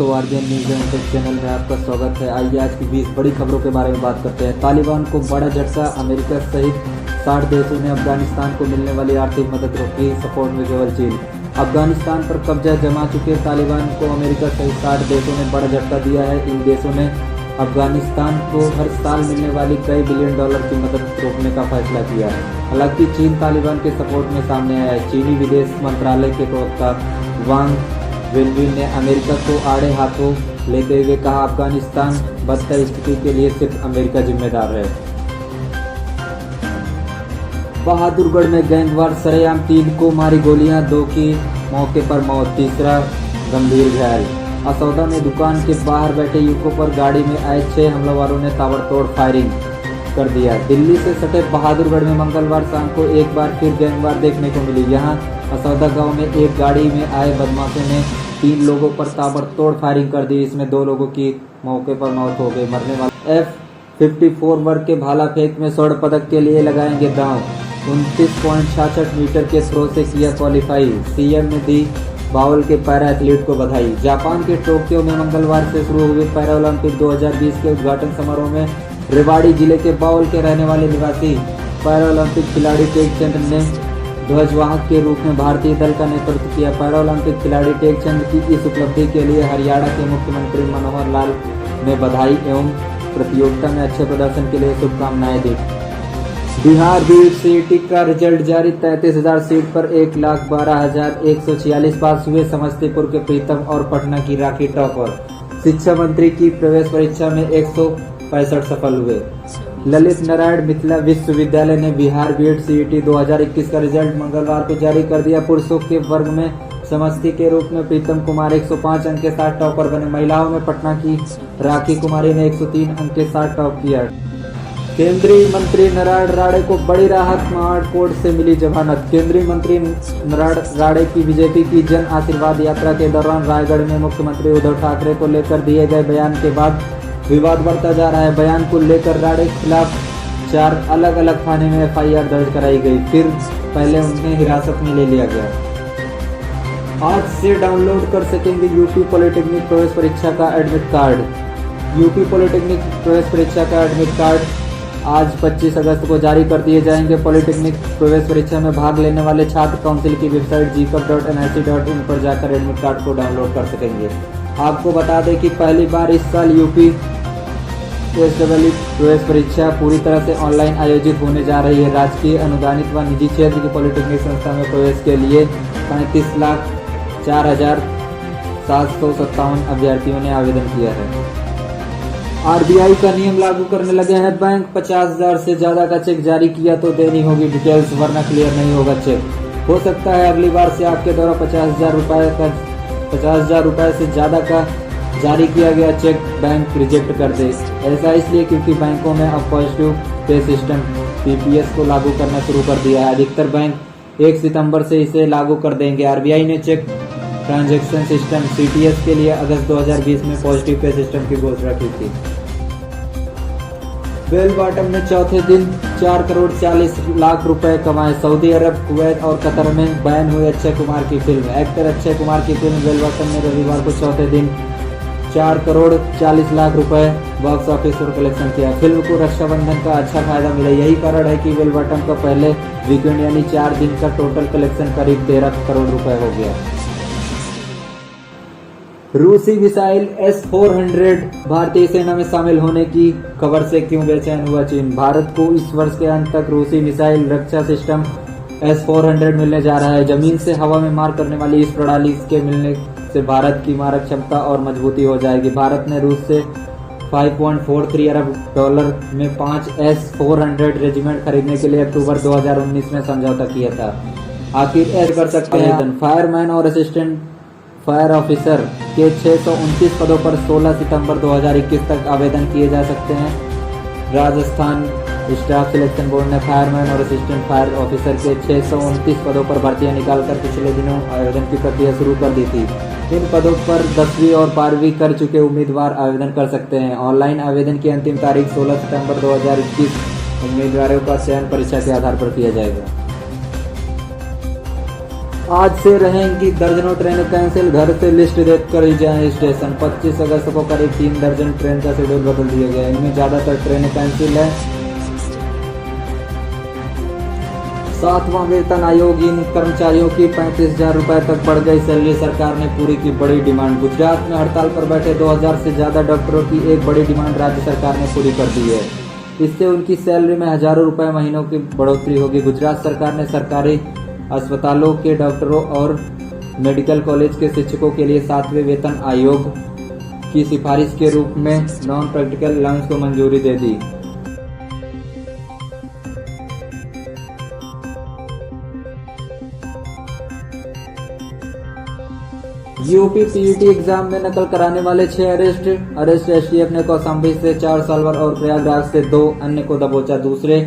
दोस्तों, RBN news and channel में आपका स्वागत है। आइए आज की 20 बड़ी खबरों के बारे में बात करते हैं। तालिबान को बड़ा झटका, अमेरिका सहित 60 देशों ने अफगानिस्तान को मिलने वाली आर्थिक मदद रोकी, सपोर्ट में केवल चीन। अफगानिस्तान पर कब्जा जमा चुके तालिबान को अमेरिका सहित 60 देशों ने बड़ा झटका दिया है। इन देशों ने अफगानिस्तान को हर साल मिलने वाली कई बिलियन डॉलर की मदद रोकने का फैसला किया है। हालांकि चीन तालिबान के सपोर्ट में सामने आया है। चीनी विदेश मंत्रालय के प्रवक्ता वांग वेनबिन ने अमेरिका को आड़े हाथों लेते हुए कहा, अफगानिस्तान बदतर स्थिति के लिए सिर्फ अमेरिका जिम्मेदार है। बहादुरगढ़ में गैंगवार सरेआम 3 को मारी गोलियां, 2 की मौके पर मौत, तीसरा गंभीर घायल। असौदा में दुकान के बाहर बैठे युवकों पर गाड़ी में आए 6 हमलावरों ने ताबड़तोड़ फायरिंग कर दिया। दिल्ली से सटे बहादुरगढ़ में मंगलवार शाम को एक बार फिर गैंगवार देखने को मिली। यहां असौदा गांव में एक गाड़ी में आए बदमाशों ने 3 लोगों पर ताबड़तोड़ फायरिंग कर दी। इसमें 2 लोगों की मौके पर मौत हो गई। मरने वाले F54 वर्ग के भाला फेंक में स्वर्ण पदक के लिए लगाएंगे दांव। 29.66 मीटर के थ्रो से किया क्वालिफाई। सीएम ने दी बाउल के पैरा एथलीट को बधाई। जापान के टोक्यो में मंगलवार से शुरू हुए पैरा ओलंपिक 2020 के उद्घाटन समारोह में रेवाड़ी जिले के बाउल के रहने वाले निवासी पैरा ओलंपिक खिलाड़ी टेकचंद ने ध्वजवाहक के रूप में भारतीय दल का नेतृत्व किया। पैरा ओलंपिक खिलाड़ी टेकचंद की इस उपलब्धि के लिए हरियाणा के मुख्यमंत्री मनोहर लाल ने बधाई एवं प्रतियोगिता में अच्छे प्रदर्शन के लिए शुभकामनाएं दी। बिहार बीट सीईटी का रिजल्ट जारी। 33,000 सीट पर 1,12,146 पास हुए। समस्तीपुर के प्रीतम और पटना की राखी टॉपर। शिक्षा मंत्री की प्रवेश परीक्षा में 165 सफल हुए। ललित नारायण मिथिला विश्वविद्यालय ने बिहार बीट सीईटी 2021 का रिजल्ट मंगलवार को जारी कर दिया। पुरुषों के वर्ग में समस्ती के रूप में प्रीतम कुमार 105 अंक के साथ टॉपर बने। महिलाओं में पटना की राखी कुमारी ने 103 अंक के साथ टॉप किया। केंद्रीय मंत्री नारायण राणे को बड़ी राहत, स्मार्ट कोर्ट से मिली जमानत। केंद्रीय मंत्री नारायण राणे की बीजेपी की जन आशीर्वाद यात्रा के दौरान रायगढ़ में मुख्यमंत्री उद्धव ठाकरे को लेकर दिए गए बयान के बाद विवाद बढ़ता जा रहा है। बयान को लेकर राणे के खिलाफ 4 अलग अलग थाने में एफआईआर दर्ज कराई गई, फिर पहले उन्हें हिरासत में ले लिया गया। आज से डाउनलोड कर सकेंगे यूपी पॉलिटेक्निक प्रवेश परीक्षा का एडमिट कार्ड। यूपी पॉलिटेक्निक प्रवेश परीक्षा का एडमिट कार्ड आज 25 अगस्त को जारी कर दिए जाएंगे। पॉलिटेक्निक प्रवेश परीक्षा में भाग लेने वाले छात्र काउंसिल की वेबसाइट gcup.nic.in पर जाकर एडमिट कार्ड को डाउनलोड कर सकेंगे। आपको बता दें कि पहली बार इस साल यूपी एसडब्ल्यू प्रवेश परीक्षा पूरी तरह से ऑनलाइन आयोजित होने जा रही है। राजकीय, अनुदानित व निजी क्षेत्र की पॉलिटेक्निक संस्था में प्रवेश के लिए 35,04,757 अभ्यर्थियों ने आवेदन किया है। आरबीआई का नियम लागू करने लगे हैं बैंक। 50,000 से ज्यादा का चेक जारी किया तो देनी होगी डिटेल्स, वरना क्लियर नहीं होगा चेक। हो सकता है अगली बार से आपके द्वारा 50,000 रुपए से ज्यादा का जारी किया गया चेक बैंक रिजेक्ट कर दे। ऐसा इसलिए क्योंकि बैंकों में अब पॉजिटिव पे सिस्टम पीपीएस को लागू करना शुरू कर दिया है। अधिकतर बैंक 1 सितंबर से इसे लागू कर देंगे। आरबीआई ने चेक ट्रांजैक्शन सिस्टम सीटीएस के लिए अगस्त 2020 में पॉजिटिव पे सिस्टम की घोषणा की थी। बेल बॉटम ने चौथे दिन 4 करोड़ 40 लाख रुपए कमाए। सऊदी अरब, कुवैत और कतर में बैन हुई अक्षय कुमार की फिल्म। एक्टर अक्षय कुमार की फिल्म बेल बॉटम ने रविवार को चौथे दिन 4 करोड़ 40 लाख रुपए बॉक्स ऑफिस पर कलेक्शन किया। फिल्म को रक्षाबंधन का अच्छा फायदा मिला। यही कारण है कि बेल बॉटम का पहले वीकेंड यानी 4 दिन का टोटल कलेक्शन करीब 13 करोड़ रुपए हो गया। रूसी मिसाइल S-400 भारतीय सेना में शामिल होने की खबर से क्यों बेचैन हुआ चीन। भारत को इस वर्ष के अंत तक रूसी मिसाइल रक्षा सिस्टम S-400 मिलने जा रहा है। जमीन से हवा में मार करने वाली इस प्रणाली के मिलने से भारत की मारक क्षमता और मजबूती हो जाएगी। भारत ने रूस से 5.43 अरब डॉलर में 5 S-400 रेजिमेंट खरीदने के लिए अक्टूबर 2019 में समझौता किया था। आखिर ऐसा कर सकते हैं। फायरमैन और असिस्टेंट फायर ऑफिसर के 629 पदों पर 16 सितंबर 2021 तक आवेदन किए जा सकते हैं। राजस्थान स्टाफ सिलेक्शन बोर्ड ने फायरमैन और असिस्टेंट फायर ऑफिसर के 629 पदों पर भर्तियां निकालकर पिछले दिनों आवेदन की प्रक्रिया शुरू कर दी थी। इन पदों पर 10वीं और 12वीं कर चुके उम्मीदवार आवेदन कर सकते हैं। ऑनलाइन आवेदन की अंतिम तारीख 16 सितंबर 2021। उम्मीदवारों का चयन परीक्षा के आधार पर किया जाएगा। आज से रहेंगी दर्जनों ट्रेनें कैंसिल, घर से लिस्ट देखकर ही जाएं स्टेशन। 25 अगस्त को करीब 3 दर्जन ट्रेन का शेड्यूल बदल दिया गया है, इनमें ज्यादातर ट्रेनें कैंसिल है। 7वां वेतन आयोग, इन कर्मचारियों की 35,000 रुपए तक बढ़ गई सैलरी, सरकार ने पूरी की बड़ी डिमांड। गुजरात में हड़ताल पर बैठे 2000 से ज्यादा डॉक्टरों की एक बड़ी डिमांड राज्य सरकार ने पूरी कर दी है। इससे उनकी सैलरी में हजारों रुपए महीनों की बढ़ोतरी होगी। गुजरात सरकार ने सरकारी अस्पतालों के डॉक्टरों और मेडिकल कॉलेज के शिक्षकों के लिए 7वें वेतन आयोग की सिफारिश के रूप में नॉन प्रैक्टिकल अलाउंस को मंजूरी दे दी। यूपी पीईटी एग्जाम में नकल कराने वाले 6 अरेस्ट। एसटीएफ ने कौशाम्बी से 4 साल्वर और प्रयागराज से 2 अन्य को दबोचा। दूसरे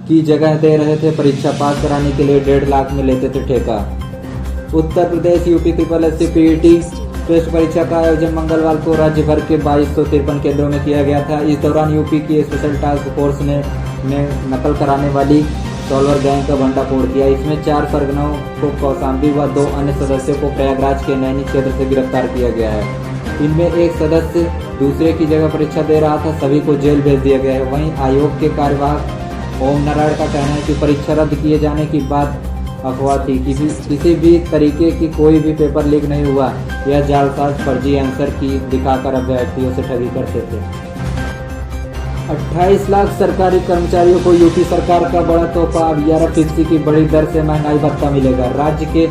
की जगह दे रहे थे, परीक्षा पास कराने के लिए 1.5 लाख में लेते थे ठेका। Uttar Pradesh UP SSSC PET test परीक्षा का आयोजन मंगलवार को राज्य भर के 2253 केंद्रों में किया गया था। इस दौरान यूपी की स्पेशल टास्क फोर्स ने नकल कराने वाली सॉल्वर गैंग का भंडाफोड़ किया। इसमें 4 सरगनों को कौशाम्बी व 2 अन्य सदस्यों को प्रयागराज के नैनी क्षेत्र से गिरफ्तार किया गया है। इनमें एक सदस्य दूसरे की जगह परीक्षा दे रहा था, सभी को जेल भेज दिया गया है। वहीं आयोग के कार्यवाहक ओम नारायण का कहना है कि परीक्षा रद्द किए जाने की बात अफवाह थी, किसी भी तरीके की कोई भी पेपर लीक नहीं हुआ। यह जालसाज फर्जी आंसर की दिखाकर अभ्यर्थियों से ठगी करते थे। 28 लाख सरकारी कर्मचारियों को यूपी सरकार का बड़ा तोहफा, अब 11% की बड़ी दर से महंगाई भत्ता मिलेगा। राज्य के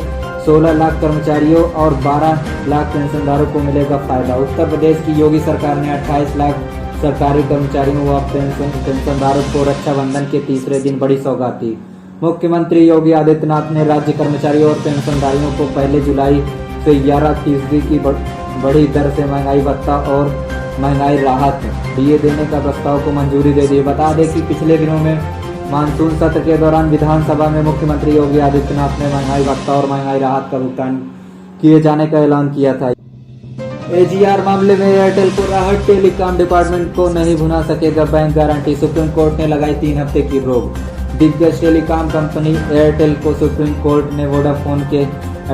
16 लाख कर्मचारियों और 12 लाख पेंशनधारकों को मिलेगा फायदा। उत्तर प्रदेश की योगी सरकार ने 28 लाख सरकारी कर्मचारियों व पेंशनधारकों को रक्षाबंधन के तीसरे दिन बड़ी सौगात दी। मुख्यमंत्री योगी आदित्यनाथ ने राज्य कर्मचारियों और पेंशनधारियों को 1 जुलाई से 11% की बड़ी दर से महंगाई भत्ता और महंगाई राहत डीए देने का प्रस्ताव को मंजूरी दे दी। बता दें कि पिछले दिनों में मानसून सत्र के दौरान विधानसभा में मुख्यमंत्री योगी आदित्यनाथ ने महंगाई भत्ता और महंगाई राहत का भुगतान किए जाने का ऐलान किया था। एजीआर मामले में एयरटेल को राहत, टेलीकॉम डिपार्टमेंट को नहीं भुना सकेगा बैंक गारंटी, सुप्रीम कोर्ट ने लगाई 3 हफ्ते की रोक। दिग्गज टेलीकॉम कंपनी एयरटेल को सुप्रीम कोर्ट ने वोडाफोन के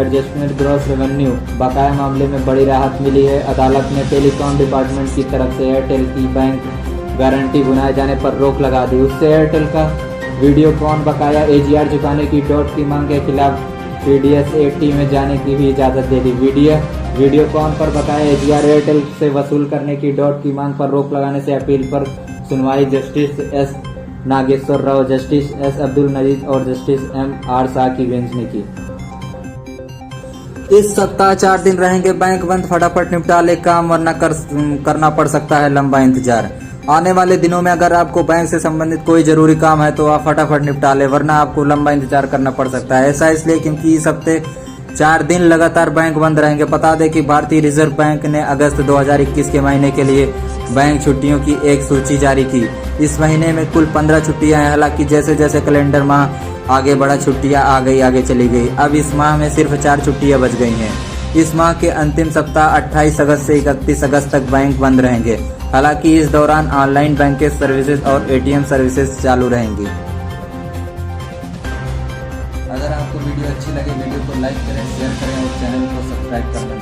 एडजस्टमेंट ग्रॉस रेवेन्यू बकाया मामले में बड़ी राहत मिली है। अदालत ने टेलीकॉम डिपार्टमेंट की तरफ से एयरटेल की बैंक गारंटी भुनाए जाने पर रोक लगा दी। उससे एयरटेल का वीडियोकॉन बकाया एजीआर चुकाने की डॉट की मांग के खिलाफ PDS 80 में जाने की भी इजाजत दे दी। वीडियोकॉन पर बकाया एजीआर एयरटेल से वसूल करने की डॉट की मांग पर रोक लगाने से अपील पर सुनवाई justice S Nageshwar Rao, justice S Abdul Nazeer और जस्टिस M.R. शाह की बेंच ने की। इस सप्ताह 4 दिन रहेंगे बैंक बंद, फटाफट निपटा ले काम वरना करना पड़ सकता है लंबा इंतजार। आने वाले दिनों में अगर आपको बैंक से संबंधित कोई जरूरी काम है तो आप फटाफट निपटा ले, वरना आपको लंबा इंतजार करना पड़ सकता है। ऐसा इसलिए क्योंकि इस हफ्ते 4 दिन लगातार बैंक बंद रहेंगे। बता दें कि भारतीय रिजर्व बैंक ने अगस्त 2021 के महीने के लिए बैंक छुट्टियों की एक सूची जारी की। इस महीने में कुल 15 छुट्टियां हैं। हालांकि जैसे जैसे कैलेंडर माह आगे बढ़ा छुट्टियां आगे चली गई। अब इस माह में सिर्फ 4 छुट्टियां बच गई हैं। इस माह के अंतिम सप्ताह 28 अगस्त से 31 अगस्त तक बैंक बंद रहेंगे। हालांकि इस दौरान ऑनलाइन बैंकिंग सर्विसेज और ATM सर्विसेज चालू रहेंगी। अगर आपको वीडियो अच्छी लगे वीडियो को लाइक करें, शेयर करें और चैनल को सब्सक्राइब कर लें।